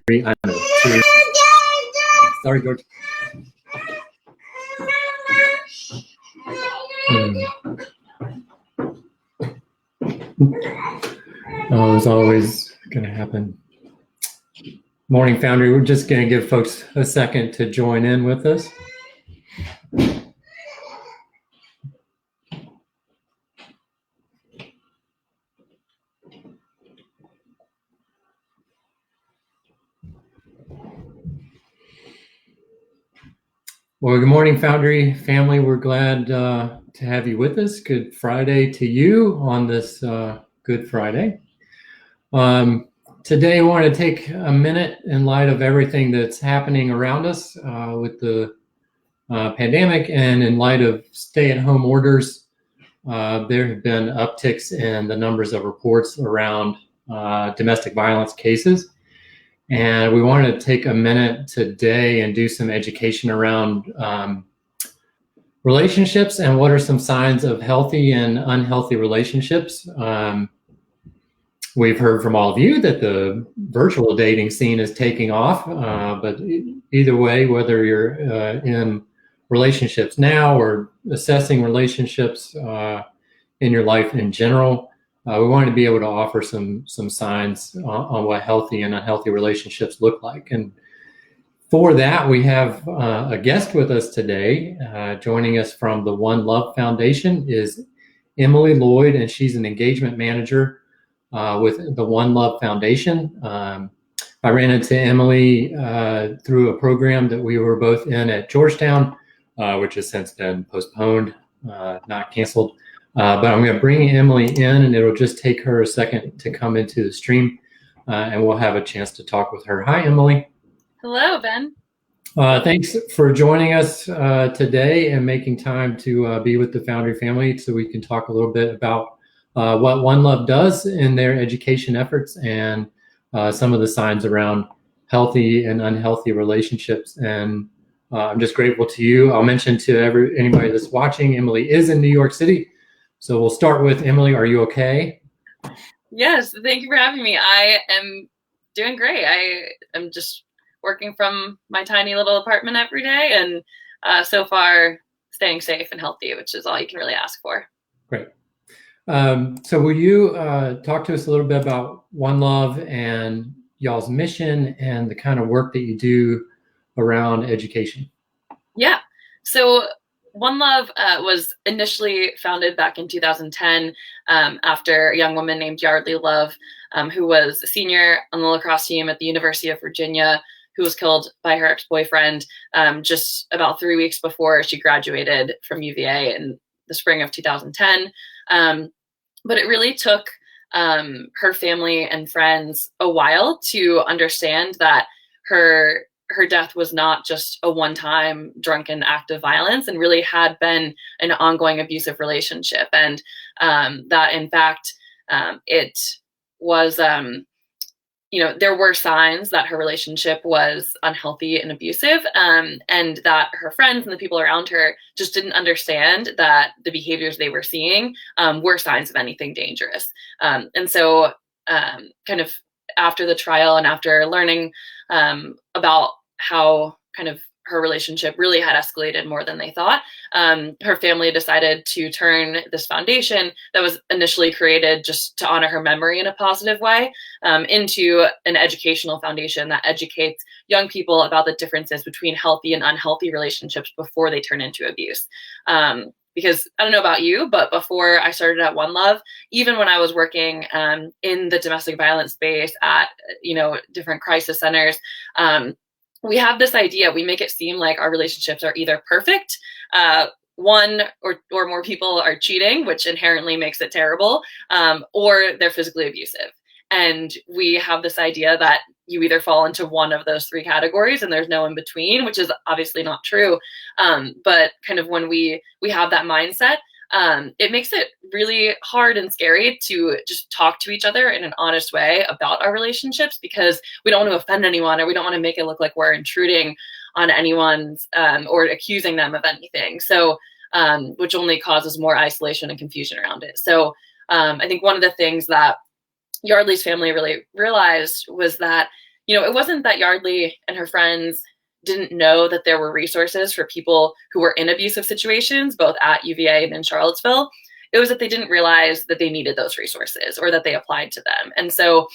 3, I know, 2. Sorry, George. Oh, it's always going to happen. Morning, Foundry. We're just going to give folks a second to join in with us. Well, good morning, Foundry family. We're glad to have you with us. Good Friday to you on this Good Friday. Today, I want to take a minute in light of everything that's happening around us with the pandemic and in light of stay-at-home orders. There have been upticks in the numbers of reports around domestic violence cases. And we wanted to take a minute today and do some education around relationships and what are some signs of healthy and unhealthy relationships. We've heard from all of you that the virtual dating scene is taking off, but either way, whether you're in relationships now or assessing relationships in your life in general, we wanted to be able to offer some signs on what healthy and unhealthy relationships look like. And for that, we have a guest with us today. Joining us from the One Love Foundation is Emily Lloyd, and she's an engagement manager with the One Love Foundation. I ran into Emily through a program that we were both in at Georgetown, which has since been postponed, not canceled. But I'm going to bring Emily in, and it'll just take her a second to come into the stream, and we'll have a chance to talk with her. Hi, Emily. Hello, Ben. Thanks for joining us today and making time to be with the Foundry family so we can talk a little bit about what One Love does in their education efforts and some of the signs around healthy and unhealthy relationships. And I'm just grateful to you. I'll mention to anybody that's watching, Emily is in New York City. So we'll start with Emily. Are you okay? Yes, thank you for having me. I am doing great. I am just working from my tiny little apartment every day, and so far staying safe and healthy, which is all you can really ask for. Great. So will you talk to us a little bit about One Love and y'all's mission and the kind of work that you do around education? Yeah. So One Love was initially founded back in 2010 after a young woman named Yardley Love, who was a senior on the lacrosse team at the University of Virginia, who was killed by her ex-boyfriend just about 3 weeks before she graduated from UVA in the spring of 2010. But it really took her family and friends a while to understand that her death was not just a one-time drunken act of violence and really had been an ongoing abusive relationship. And that in fact, it was, there were signs that her relationship was unhealthy and abusive, and that her friends and the people around her just didn't understand that the behaviors they were seeing were signs of anything dangerous. And so kind of after the trial and after learning about how kind of her relationship really had escalated more than they thought, her family decided to turn this foundation that was initially created just to honor her memory in a positive way into an educational foundation that educates young people about the differences between healthy and unhealthy relationships before they turn into abuse. Because I don't know about you, but before I started at One Love, even when I was working in the domestic violence space at different crisis centers, we have this idea, we make it seem like our relationships are either perfect, one or more people are cheating, which inherently makes it terrible, or they're physically abusive. And we have this idea that you either fall into one of those three categories and there's no in between, which is obviously not true. But kind of when we have that mindset, it makes it really hard and scary to just talk to each other in an honest way about our relationships, because we don't want to offend anyone, or we don't want to make it look like we're intruding on anyone's or accusing them of anything. So, which only causes more isolation and confusion around it. So I think one of the things that Yardley's family really realized was that it wasn't that Yardley and her friends didn't know that there were resources for people who were in abusive situations, both at UVA and in Charlottesville. It was that they didn't realize that they needed those resources or that they applied to them. And so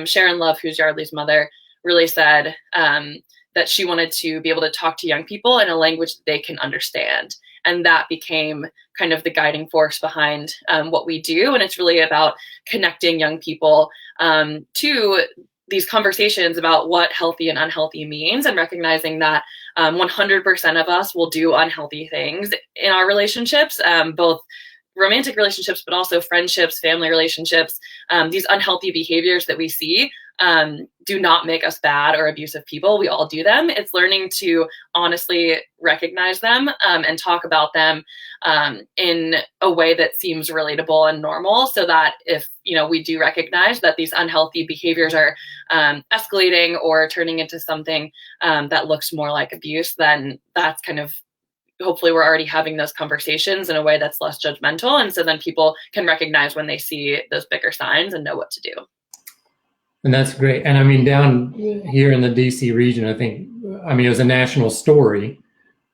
Sharon Love, who's Yardley's mother, really said that she wanted to be able to talk to young people in a language that they can understand. And that became kind of the guiding force behind what we do. And it's really about connecting young people to these conversations about what healthy and unhealthy means, and recognizing that 100% of us will do unhealthy things in our relationships, both romantic relationships, but also friendships, family relationships. These unhealthy behaviors that we see do not make us bad or abusive people. We all do them. It's learning to honestly recognize them and talk about them in a way that seems relatable and normal, so that if we do recognize that these unhealthy behaviors are escalating or turning into something that looks more like abuse, then that's kind of, hopefully we're already having those conversations in a way that's less judgmental. And so then people can recognize when they see those bigger signs and know what to do. And that's great. And I mean, down here in the DC region, it was a national story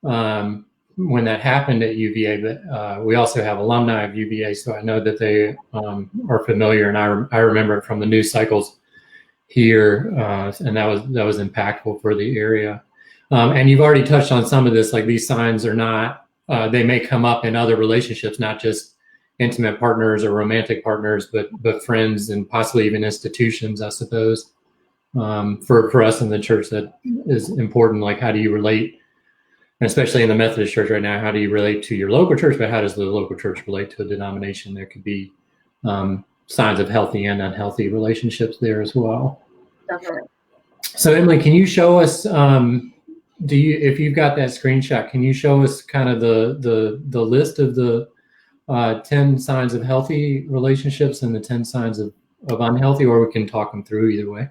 when that happened at UVA, but we also have alumni of UVA. So I know that they are familiar, and I remember it from the news cycles here. And that was impactful for the area. And you've already touched on some of this, like these signs are not, they may come up in other relationships, not just intimate partners or romantic partners, but friends and possibly even institutions, I suppose. For us in the church, that is important. Like, how do you relate, and especially in the Methodist Church right now, how do you relate to your local church, but how does the local church relate to a denomination? There could be signs of healthy and unhealthy relationships there as well. Definitely. So Emily, can you show us, if you've got that screenshot, can you show us kind of the list of the 10 signs of healthy relationships and the 10 signs of unhealthy, or we can talk them through either way?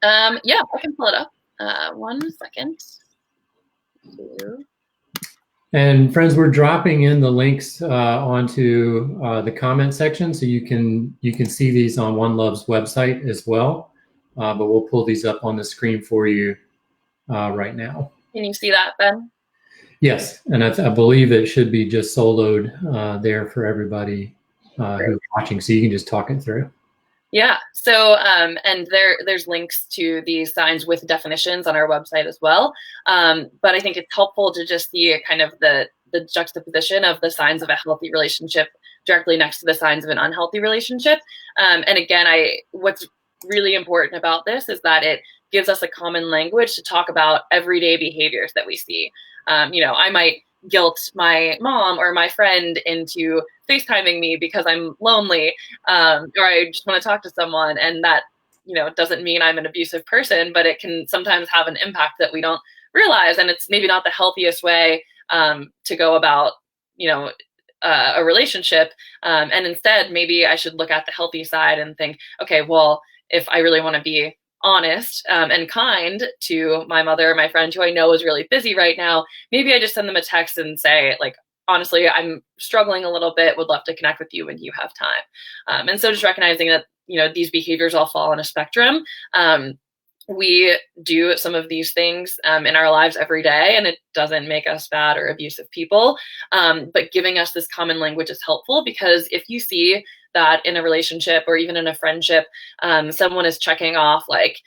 Yeah, I can pull it up. 1 second. And friends, we're dropping in the links onto the comment section, so you can see these on One Love's website as well. But we'll pull these up on the screen for you right now. Can you see that, Ben? Yes, and I believe it should be just soloed there for everybody who's watching, so you can just talk it through. Yeah. So, and there's links to these signs with definitions on our website as well. But I think it's helpful to just see kind of the juxtaposition of the signs of a healthy relationship directly next to the signs of an unhealthy relationship. And again, what's really important about this is that it gives us a common language to talk about everyday behaviors that we see. I might guilt my mom or my friend into FaceTiming me because I'm lonely, or I just want to talk to someone, and that doesn't mean I'm an abusive person, but it can sometimes have an impact that we don't realize, and it's maybe not the healthiest way to go about a relationship, and instead maybe I should look at the healthy side and think, okay, well, if I really want to be honest and kind to my mother or my friend who I know is really busy right now, maybe I just send them a text and say, like, honestly, I'm struggling a little bit, would love to connect with you when you have time. And so just recognizing that, these behaviors all fall on a spectrum. We do some of these things in our lives every day, and it doesn't make us bad or abusive people. But giving us this common language is helpful, because if you see that in a relationship or even in a friendship, someone is checking off like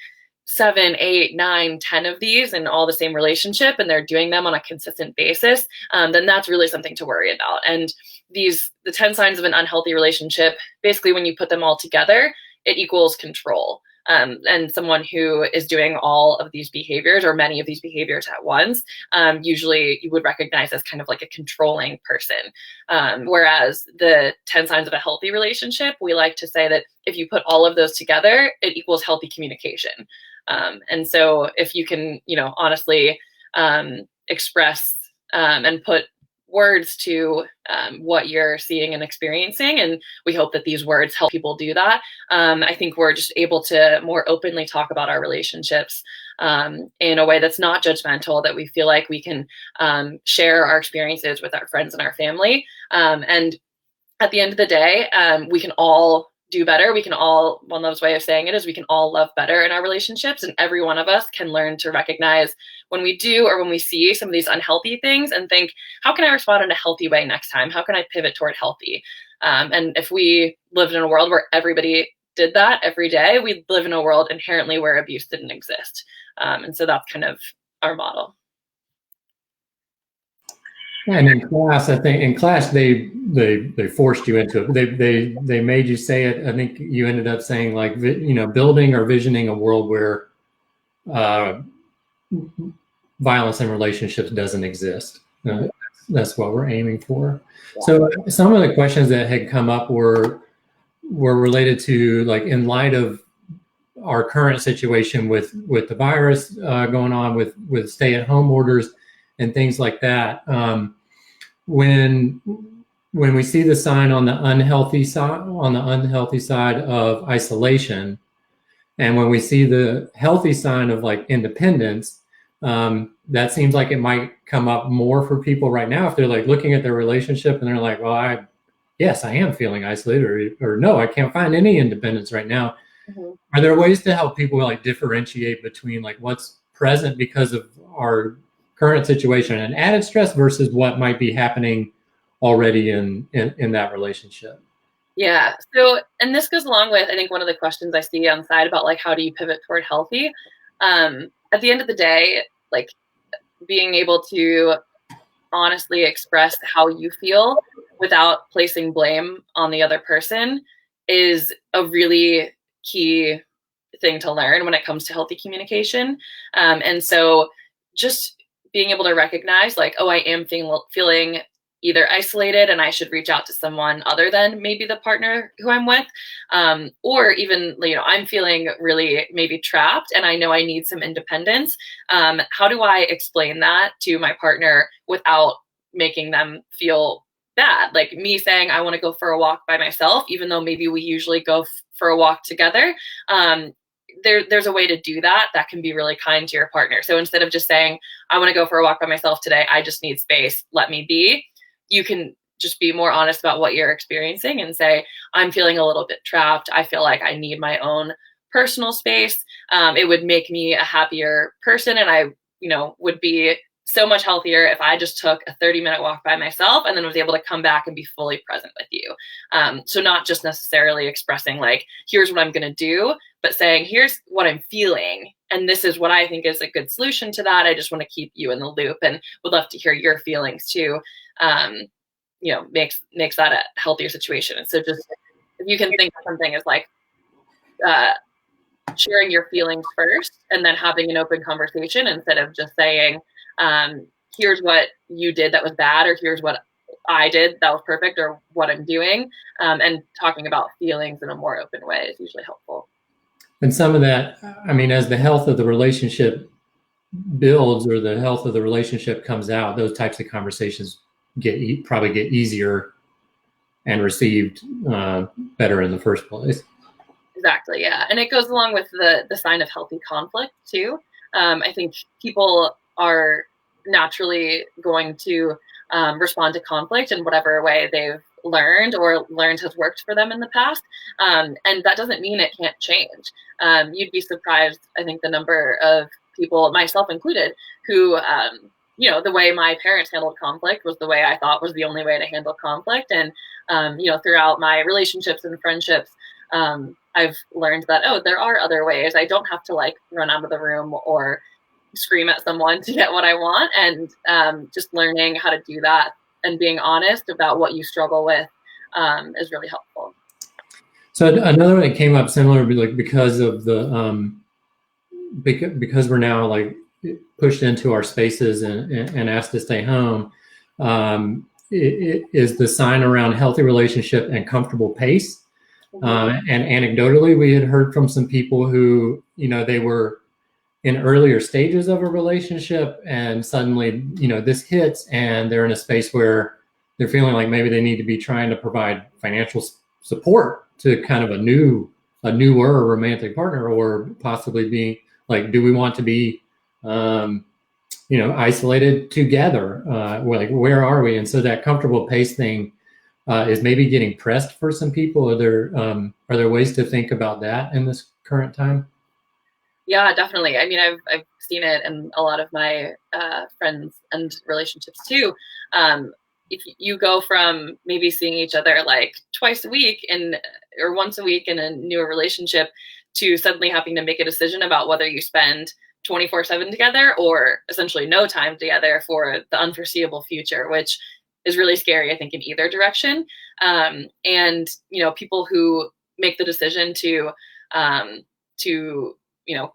7, 8, 9, 10 of these in all the same relationship, and they're doing them on a consistent basis, then that's really something to worry about. And the 10 signs of an unhealthy relationship, basically when you put them all together, it equals control. And someone who is doing all of these behaviors or many of these behaviors at once, usually you would recognize as kind of like a controlling person. Whereas the 10 signs of a healthy relationship, we like to say that if you put all of those together, it equals healthy communication. And so if you can, honestly express and put words to what you're seeing and experiencing, and we hope that these words help people do that. I think we're just able to more openly talk about our relationships in a way that's not judgmental, that we feel like we can share our experiences with our friends and our family. And at the end of the day, we can all do better. One love's way of saying it is we can all love better in our relationships, and every one of us can learn to recognize when we do or when we see some of these unhealthy things and think, how can I respond in a healthy way next time? How can I pivot toward healthy? And if we lived in a world where everybody did that every day, we'd live in a world inherently where abuse didn't exist. And so that's kind of our model. And in class, I think in class they forced you into it. They made you say it. I think you ended up saying like, building or visioning a world where violence in relationships doesn't exist. That's what we're aiming for. Yeah. So some of the questions that had come up were related to, like, in light of our current situation with the virus going on, with stay-at-home orders and things like that. When we see the sign on the unhealthy side of isolation, and when we see the healthy sign of like independence, that seems like it might come up more for people right now if they're like looking at their relationship and they're like, well, yes, I am feeling isolated, or no, I can't find any independence right now. Mm-hmm. Are there ways to help people like differentiate between like what's present because of our current situation and added stress versus what might be happening already in that relationship? Yeah. So, and this goes along with, I think, one of the questions I see on the side about like, how do you pivot toward healthy? At the end of the day, like, being able to honestly express how you feel without placing blame on the other person is a really key thing to learn when it comes to healthy communication. And so just being able to recognize like, oh, I am feeling either isolated and I should reach out to someone other than maybe the partner who I'm with, or even, I'm feeling really maybe trapped and I know I need some independence. How do I explain that to my partner without making them feel bad? Like me saying I want to go for a walk by myself, even though maybe we usually go for a walk together. There's a way to do that can be really kind to your partner. So instead of just saying, I want to go for a walk by myself today, I just need space, let me be, you can just be more honest about what you're experiencing and say, I'm feeling a little bit trapped. I feel like I need my own personal space. It would make me a happier person. And I, would be so much healthier if I just took a 30-minute walk by myself and then was able to come back and be fully present with you. So not just necessarily expressing like, here's what I'm going to do, but saying, here's what I'm feeling. And this is what I think is a good solution to that. I just want to keep you in the loop and would love to hear your feelings too. Makes that a healthier situation. And so just, if you can think of something as like, sharing your feelings first and then having an open conversation instead of just saying, here's what you did that was bad, or here's what I did that was perfect, or what I'm doing, and talking about feelings in a more open way is usually helpful. And some of that, as the health of the relationship builds or the health of the relationship comes out, those types of conversations probably get easier and received better in the first place. Exactly, yeah. And it goes along with the sign of healthy conflict too. I think people are naturally going to respond to conflict in whatever way they've learned has worked for them in the past. And that doesn't mean it can't change. You'd be surprised, I think, the number of people, myself included, who, the way my parents handled conflict was the way I thought was the only way to handle conflict. And, throughout my relationships and friendships, I've learned that, there are other ways. I don't have to like run out of the room or scream at someone to get what I want. And just learning how to do that and being honest about what you struggle with is really helpful. So another one that came up similar, like because of the because we're now like pushed into our spaces and asked to stay home, it is the sign around healthy relationship and comfortable pace. And anecdotally, we had heard from some people who, they were in earlier stages of a relationship and suddenly, this hits and they're in a space where they're feeling like maybe they need to be trying to provide financial support to kind of a newer romantic partner, or possibly be like, do we want to be, isolated together? Like, where are we? And so that comfortable pace thing is maybe getting pressed for some people. Are Are there ways to think about that in this current time? Yeah, definitely. I mean, I've seen it in a lot of my friends and relationships too. If you go from maybe seeing each other like twice a week or once a week in a newer relationship to suddenly having to make a decision about whether you spend 24/7 together or essentially no time together for the unforeseeable future, which is really scary, I think, in either direction. And people who make the decision to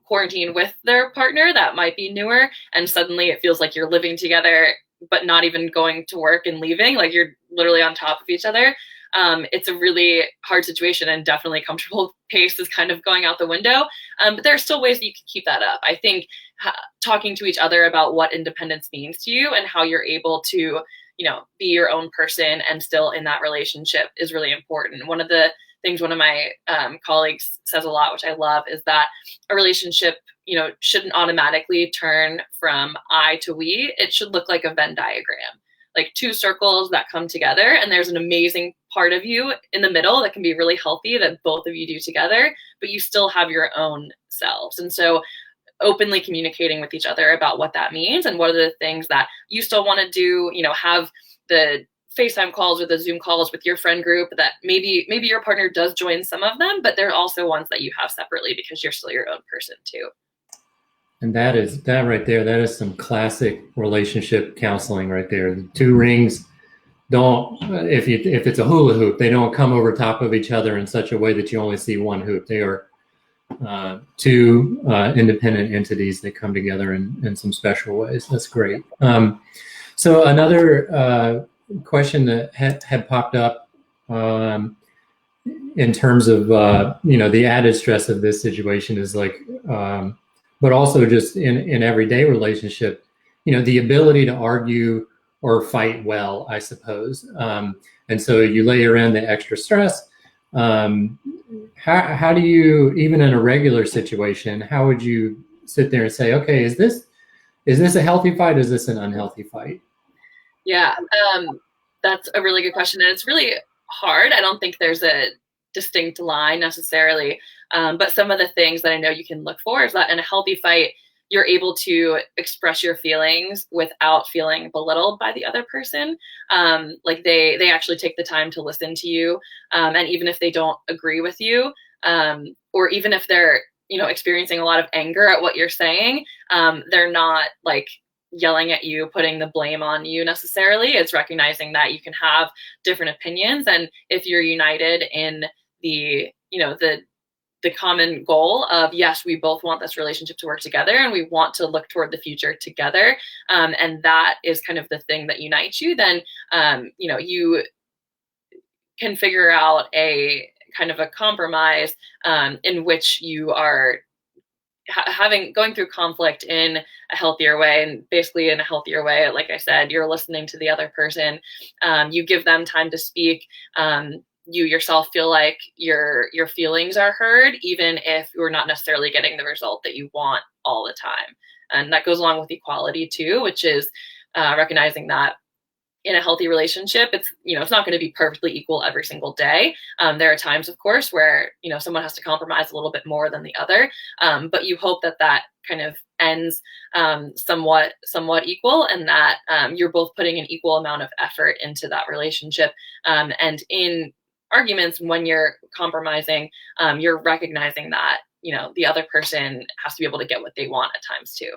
quarantine with their partner that might be newer, and suddenly it feels like you're living together but not even going to work and leaving, like you're literally on top of each other. It's a really hard situation, and definitely comfortable pace is kind of going out the window. But there are still ways that you can keep that up. I think talking to each other about what independence means to you and how you're able to be your own person and still in that relationship is really important. One of the things one of my colleagues says a lot, which I love, is that a relationship, shouldn't automatically turn from I to we. It should look like a Venn diagram, like two circles that come together, and there's an amazing part of you in the middle that can be really healthy that both of you do together, but you still have your own selves. And so openly communicating with each other about what that means and what are the things that you still want to do, have the FaceTime calls or the Zoom calls with your friend group that maybe your partner does join some of them, but there are also ones that you have separately because you're still your own person too. And that right there, that is some classic relationship counseling right there. The two rings don't, if it's a hula hoop, they don't come over top of each other in such a way that you only see one hoop. They are two independent entities that come together in some special ways. That's great. So another question that had popped up in terms of the added stress of this situation is like, but also just in everyday relationship, the ability to argue or fight well, I suppose. And so you layer in the extra stress. How do you, even in a regular situation, how would you sit there and say, okay, is this a healthy fight? Is this an unhealthy fight? Yeah, that's a really good question. And it's really hard. I don't think there's a distinct line necessarily. But some of the things that I know you can look for is that in a healthy fight, you're able to express your feelings without feeling belittled by the other person. Like they actually take the time to listen to you. And even if they don't agree with you, or even if they're, experiencing a lot of anger at what you're saying, they're not like yelling at you, putting the blame on you necessarily. It's recognizing that you can have different opinions. And if you're united in the common goal of, yes, we both want this relationship to work together and we want to look toward the future together. And that is kind of the thing that unites you. Then, you can figure out a kind of a compromise in which you are going through conflict in a healthier way. And basically in a healthier way, like I said, you're listening to the other person. You give them time to speak. You yourself feel like your feelings are heard, even if you're not necessarily getting the result that you want all the time. And that goes along with equality too, which is recognizing that in a healthy relationship, it's not going to be perfectly equal every single day. There are times, of course, where someone has to compromise a little bit more than the other, but you hope that kind of ends somewhat equal, and that you're both putting an equal amount of effort into that relationship. And in arguments, when you're compromising, you're recognizing that the other person has to be able to get what they want at times too.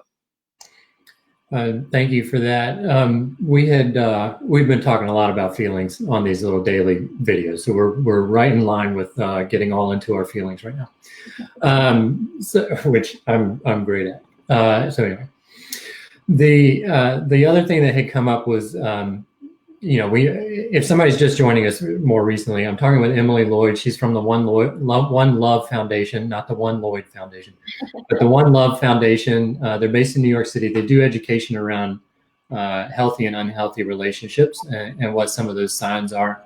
Thank you for that. We've been talking a lot about feelings on these little daily videos, so we're right in line with getting all into our feelings right now, which I'm great at. So anyway, the other thing that had come up was if somebody's just joining us more recently, I'm talking with Emily Lloyd. She's from the One Love Foundation, not the One Lloyd Foundation, but the One Love Foundation. They're based in New York City. They do education around healthy and unhealthy relationships and what some of those signs are.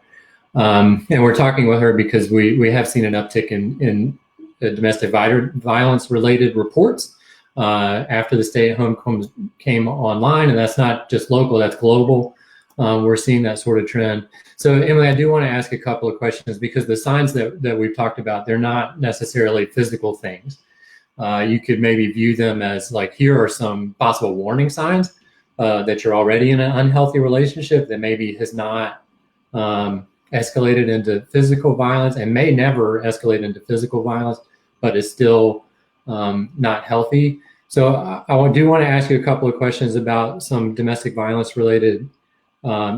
And we're talking with her because we have seen an uptick in domestic violence related reports after the stay-at-home came online, and that's not just local, that's global. we're seeing that sort of trend. So Emily, I do want to ask a couple of questions, because the signs that we've talked about, they're not necessarily physical things. You could maybe view them as like, here are some possible warning signs that you're already in an unhealthy relationship that maybe has not escalated into physical violence, and may never escalate into physical violence, but is still not healthy. So I do want to ask you a couple of questions about some domestic violence related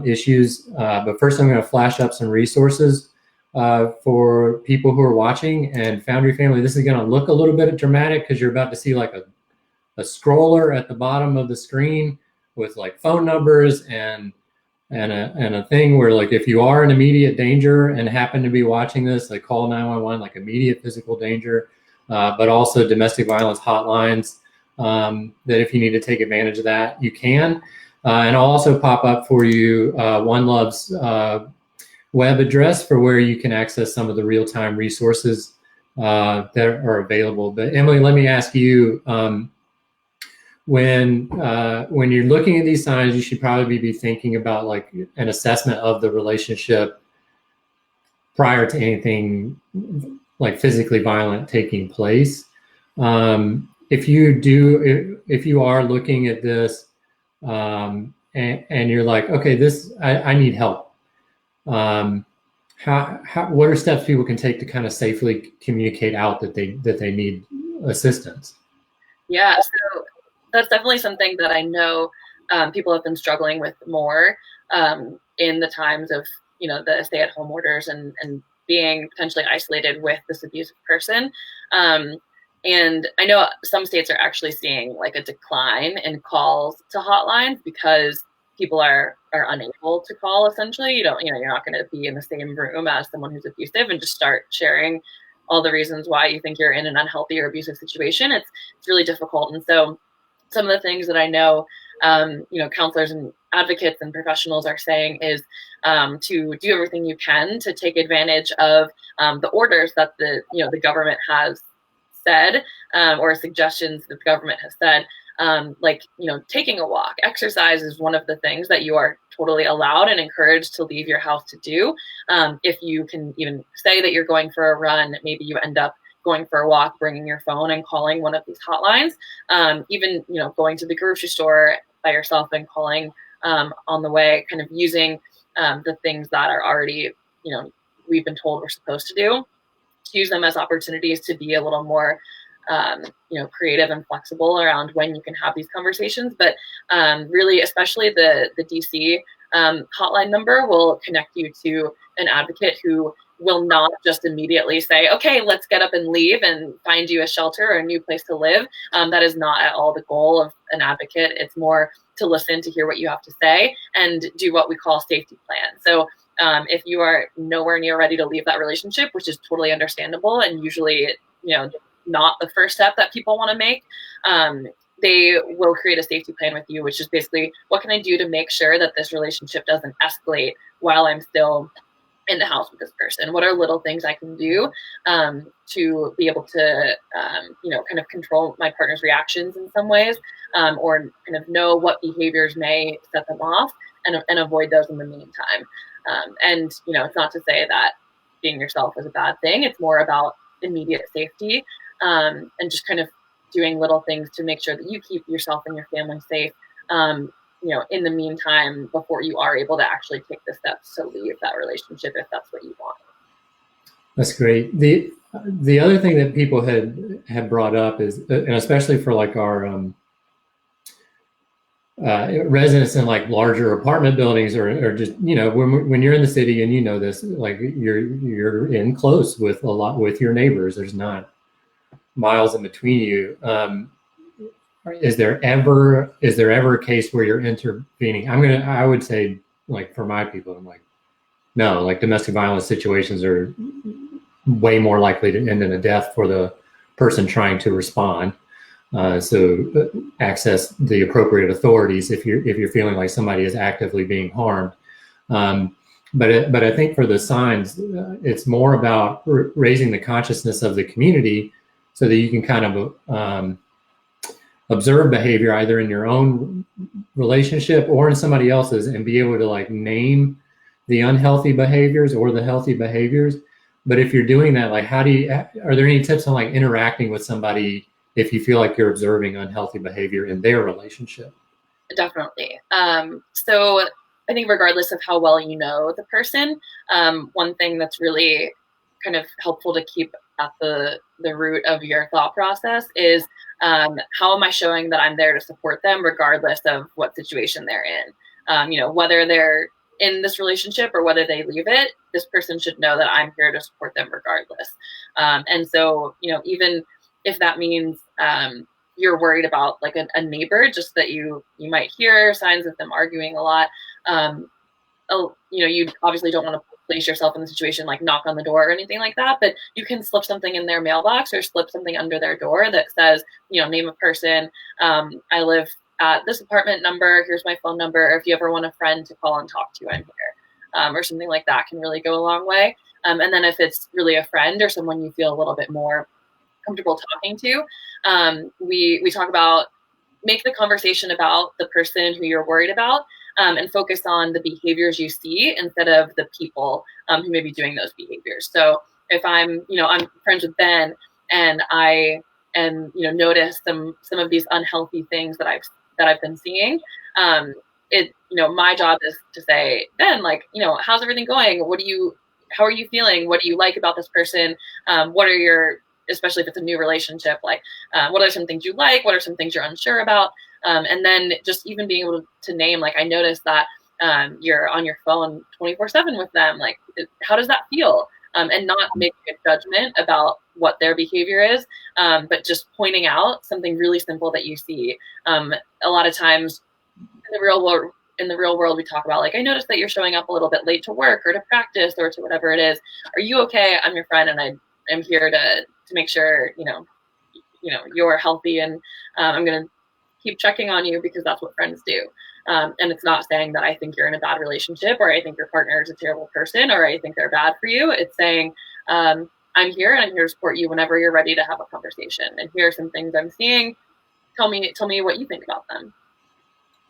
issues. But first, I'm going to flash up some resources for people who are watching. And Foundry family, this is going to look a little bit dramatic because you're about to see like a scroller at the bottom of the screen with like phone numbers and a thing where, like, if you are in immediate danger and happen to be watching this, like, call 911, like immediate physical danger, but also domestic violence hotlines, that if you need to take advantage of that, you can. And I'll also pop up for you One Love's web address for where you can access some of the real-time resources that are available. But Emily, let me ask you, when you're looking at these signs, you should probably be thinking about like an assessment of the relationship prior to anything like physically violent taking place. If you are looking at this and you're like, okay, I need help. What are steps people can take to kind of safely communicate out that they need assistance? Yeah, so that's definitely something that I know people have been struggling with more in the times of, the stay-at-home orders and being potentially isolated with this abusive person. And I know some states are actually seeing like a decline in calls to hotlines because people are unable to call. Essentially, you're not going to be in the same room as someone who's abusive and just start sharing all the reasons why you think you're in an unhealthy or abusive situation. It's really difficult. And so some of the things that I know, counselors and advocates and professionals are saying is to do everything you can to take advantage of the orders that the government has said, or suggestions that the government has said, like taking a walk. Exercise is one of the things that you are totally allowed and encouraged to leave your house to do. If you can even say that you're going for a run, maybe you end up going for a walk, bringing your phone and calling one of these hotlines. Even going to the grocery store by yourself and calling on the way, kind of using the things that are already we've been told we're supposed to do. Use them as opportunities to be a little more creative and flexible around when you can have these conversations. But really, especially the DC hotline number will connect you to an advocate who will not just immediately say, okay, let's get up and leave and find you a shelter or a new place to live. That is not at all the goal of an advocate. It's more to listen, to hear what you have to say, and do what we call safety plan. So if you are nowhere near ready to leave that relationship, which is totally understandable and usually, not the first step that people want to make, they will create a safety plan with you, which is basically, what can I do to make sure that this relationship doesn't escalate while I'm still in the house with this person? What are little things I can do to be able to, kind of control my partner's reactions in some ways, or kind of know what behaviors may set them off and avoid those in the meantime. And it's not to say that being yourself is a bad thing. It's more about immediate safety, and just kind of doing little things to make sure that you keep yourself and your family safe, in the meantime, before you are able to actually take the steps to leave that relationship, if that's what you want. That's great. The other thing that people had brought up is, and especially for like our residents in like larger apartment buildings, or just when you're in the city and this, like you're in close with your neighbors. There's not miles in between you. Is there ever a case where you're intervening? I would say, like, for my people, I'm like, no, like domestic violence situations are way more likely to end in a death for the person trying to respond. So access the appropriate authorities if you're feeling like somebody is actively being harmed. But I think for the signs, it's more about raising the consciousness of the community so that you can kind of observe behavior either in your own relationship or in somebody else's, and be able to like name the unhealthy behaviors or the healthy behaviors. But if you're doing that, like, are there any tips on like interacting with somebody if you feel like you're observing unhealthy behavior in their relationship? Definitely. So I think regardless of how well you know the person, one thing that's really kind of helpful to keep at the root of your thought process is how am I showing that I'm there to support them regardless of what situation they're in? Whether they're in this relationship or whether they leave it, this person should know that I'm here to support them regardless. And so, even if that means you're worried about like a neighbor, just that you might hear signs of them arguing a lot. You obviously don't want to place yourself in the situation like knock on the door or anything like that, but you can slip something in their mailbox or slip something under their door that says, name a person. I live at this apartment number. Here's my phone number. If you ever want a friend to call and talk to, I'm here. Or something like that can really go a long way. And then if it's really a friend or someone you feel a little bit more comfortable talking to, we talk about make the conversation about the person who you're worried about, and focus on the behaviors you see instead of the people who may be doing those behaviors. So if I'm friends with Ben and I notice some of these unhealthy things that I've been seeing, my job is to say, Ben, like, how's everything going? How are you feeling? What do you like about this person? What are your, especially if it's a new relationship, like what are some things you like? What are some things you're unsure about? And then just even being able to name, like, I noticed that you're on your phone 24/7 with them. Like, how does that feel? And not making a judgment about what their behavior is, but just pointing out something really simple that you see. A lot of times in the real world, we talk about, like, I noticed that you're showing up a little bit late to work or to practice or to whatever it is. Are you okay? I'm your friend, and I am here to make sure you're healthy, and I'm gonna keep checking on you because that's what friends do. And it's not saying that I think you're in a bad relationship or I think your partner is a terrible person or I think they're bad for you. It's saying I'm here and I'm here to support you whenever you're ready to have a conversation. And here are some things I'm seeing. Tell me what you think about them.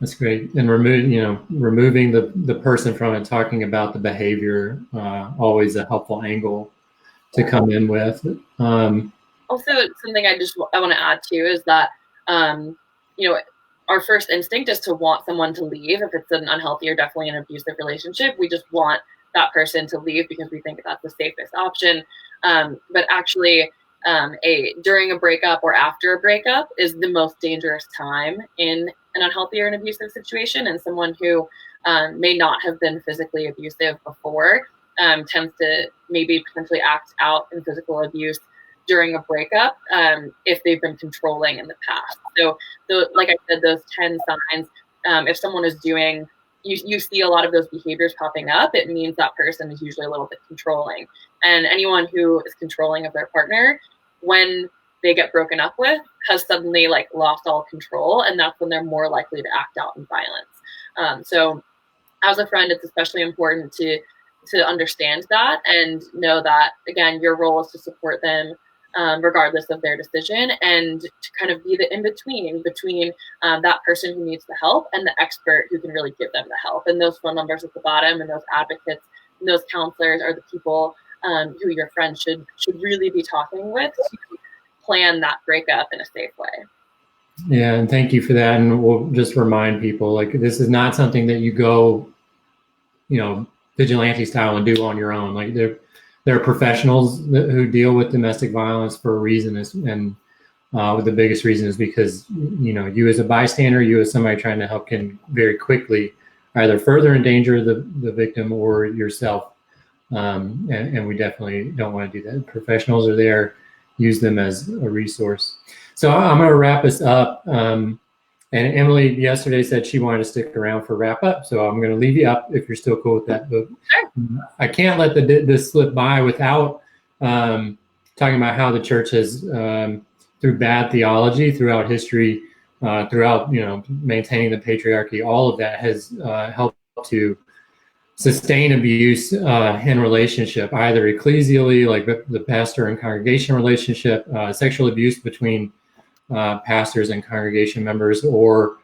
That's great. And removing the person from it, talking about the behavior, always a helpful angle to come in with. Also, something I want to add too is that our first instinct is to want someone to leave if it's an unhealthy or definitely an abusive relationship. We just want that person to leave because we think that's the safest option. But actually, during a breakup or after a breakup is the most dangerous time in an unhealthy or an abusive situation. And someone who may not have been physically abusive before tends to maybe potentially act out in physical abuse during a breakup if they've been controlling in the past. So like I said, those 10 signs, if someone is doing, you see a lot of those behaviors popping up, it means that person is usually a little bit controlling. And anyone who is controlling of their partner, when they get broken up with, has suddenly like lost all control, and that's when they're more likely to act out in violence. So as a friend, it's especially important to understand that and know that, again, your role is to support them regardless of their decision, and to kind of be the in-between between that person who needs the help and the expert who can really give them the help. And those phone numbers at the bottom and those advocates and those counselors are the people who your friend should really be talking with to plan that breakup in a safe way. Yeah, and thank you for that. And we'll just remind people, like, this is not something that you go, vigilante style and do on your own. Like, there are professionals who deal with domestic violence for a reason, and the biggest reason is because you as a bystander, you as somebody trying to help, can very quickly either further endanger the victim or yourself, and we definitely don't want to do that. Professionals are there. Use them as a resource. So I'm going to wrap us up. And Emily yesterday said she wanted to stick around for wrap up. So I'm going to leave you up if you're still cool with that. But I can't let this slip by without talking about how the church has, through bad theology throughout history, throughout maintaining the patriarchy, all of that has helped to sustain abuse in relationship, either ecclesially, like the pastor and congregation relationship, sexual abuse between pastors and congregation members, or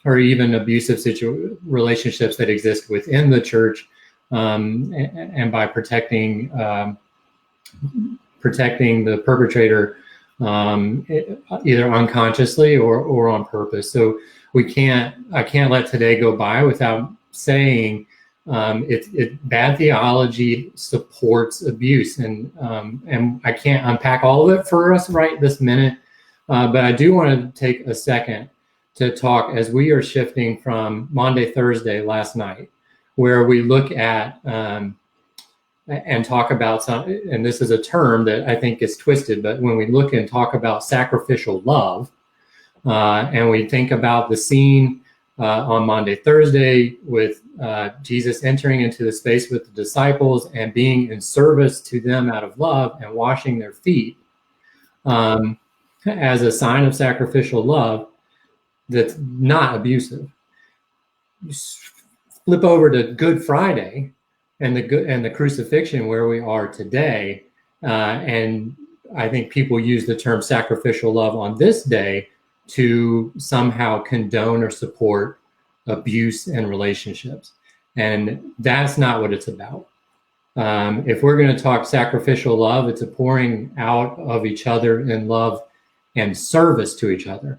even abusive relationships that exist within the church, and by protecting the perpetrator, either unconsciously or on purpose. So I can't let today go by without saying bad theology supports abuse, and I can't unpack all of it for us right this minute, but I do want to take a second to talk as we are shifting from Maundy Thursday last night, where we look at and talk about and this is a term that I think is twisted, but when we look and talk about sacrificial love, and we think about the scene on Maundy Thursday with Jesus entering into the space with the disciples and being in service to them out of love and washing their feet as a sign of sacrificial love that's not abusive. You flip over to Good Friday and the crucifixion where we are today, and I think people use the term sacrificial love on this day to somehow condone or support abuse in relationships, and that's not what it's about. If we're going to talk sacrificial love, it's a pouring out of each other in love and service to each other,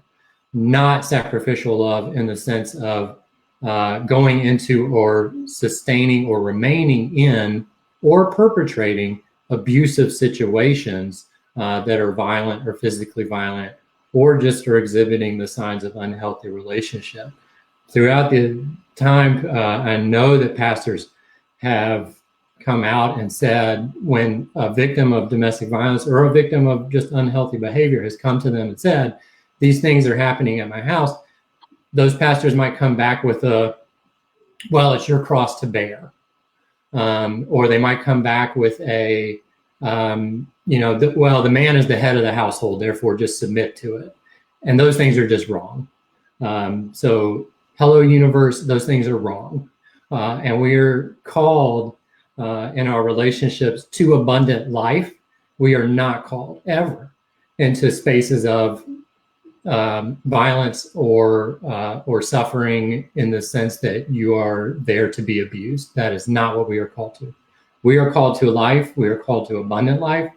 not sacrificial love in the sense of going into or sustaining or remaining in or perpetrating abusive situations that are violent or physically violent, or just are exhibiting the signs of unhealthy relationship. Throughout the time, I know that pastors have come out and said when a victim of domestic violence or a victim of just unhealthy behavior has come to them and said, these things are happening at my house, those pastors might come back with well, it's your cross to bear. Or they might come back with the man is the head of the household, therefore just submit to it. And those things are just wrong. So hello, universe, those things are wrong. And we're called in our relationships to abundant life. We are not called ever into spaces of violence or suffering in the sense that you are there to be abused. That is not what we are called to. We are called to life. We are called to abundant life.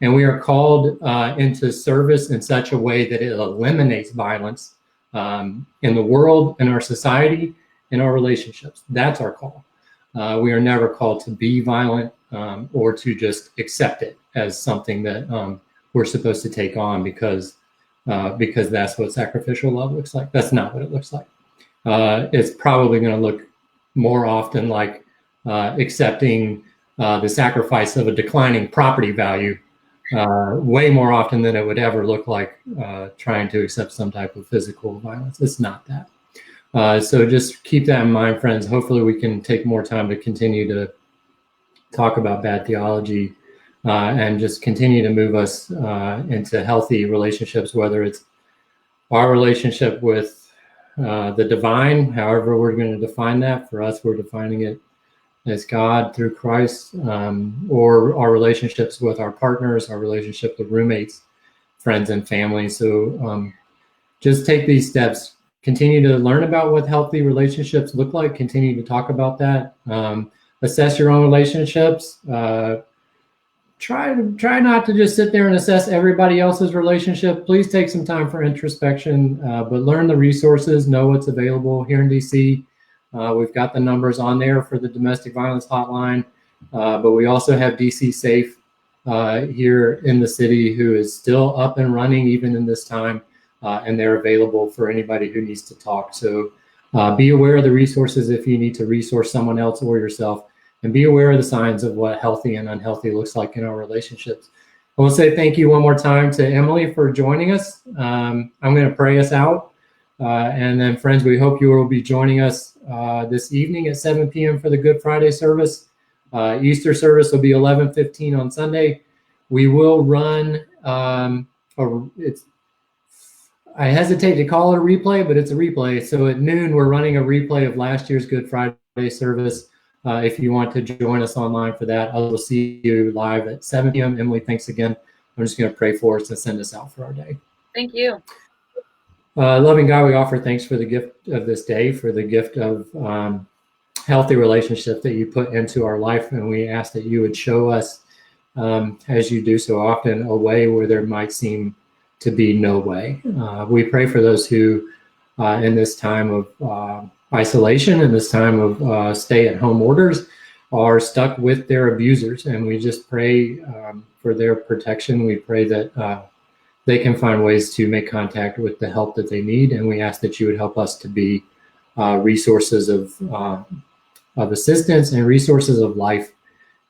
And we are called into service in such a way that it eliminates violence in the world, in our society, in our relationships. That's our call. We are never called to be violent or to just accept it as something that we're supposed to take on because that's what sacrificial love looks like. That's not what it looks like. It's probably going to look more often like accepting the sacrifice of a declining property value way more often than it would ever look like trying to accept some type of physical violence. It's not that. So just keep that in mind, friends. Hopefully we can take more time to continue to talk about bad theology and just continue to move us into healthy relationships, whether it's our relationship with the divine, however we're going to define that. For us, we're defining it as God through Christ, or our relationships with our partners, our relationship with roommates, friends, and family. So just take these steps. Continue to learn about what healthy relationships look like. Continue to talk about that. Assess your own relationships. Try not to just sit there and assess everybody else's relationship. Please take some time for introspection, but learn the resources, know what's available here in DC. We've got the numbers on there for the domestic violence hotline, but we also have DC Safe here in the city, who is still up and running even in this time, and they're available for anybody who needs to talk. So be aware of the resources if you need to resource someone else or yourself, and be aware of the signs of what healthy and unhealthy looks like in our relationships. I will say thank you one more time to Emily for joining us. I'm going to pray us out. And then, friends, we hope you will be joining us this evening at 7 p.m. for the Good Friday service. Easter service will be 11:15 on Sunday. We will run, I hesitate to call it a replay, but it's a replay. So at noon, we're running a replay of last year's Good Friday service. If you want to join us online for that, I will see you live at 7 p.m. Emily, thanks again. I'm just going to pray for us and send us out for our day. Thank you. Loving God, we offer thanks for the gift of this day, for the gift of healthy relationship that you put into our life. And we ask that you would show us, as you do so often, a way where there might seem to be no way. We pray for those who, in this time of isolation, in this time of stay-at-home orders, are stuck with their abusers. And we just pray for their protection. We pray that they can find ways to make contact with the help that they need. And we ask that you would help us to be resources of assistance and resources of life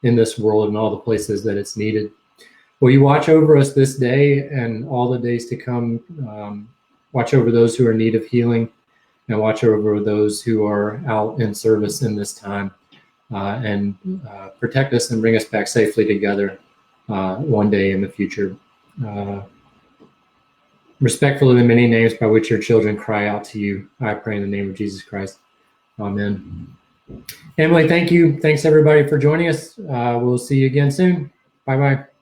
in this world and all the places that it's needed. Will you watch over us this day and all the days to come? Watch over those who are in need of healing, and watch over those who are out in service in this time, and protect us and bring us back safely together one day in the future. Respectful of the many names by which your children cry out to you, I pray in the name of Jesus Christ. Amen. Emily, thank you. Thanks everybody for joining us. We'll see you again soon. Bye-bye.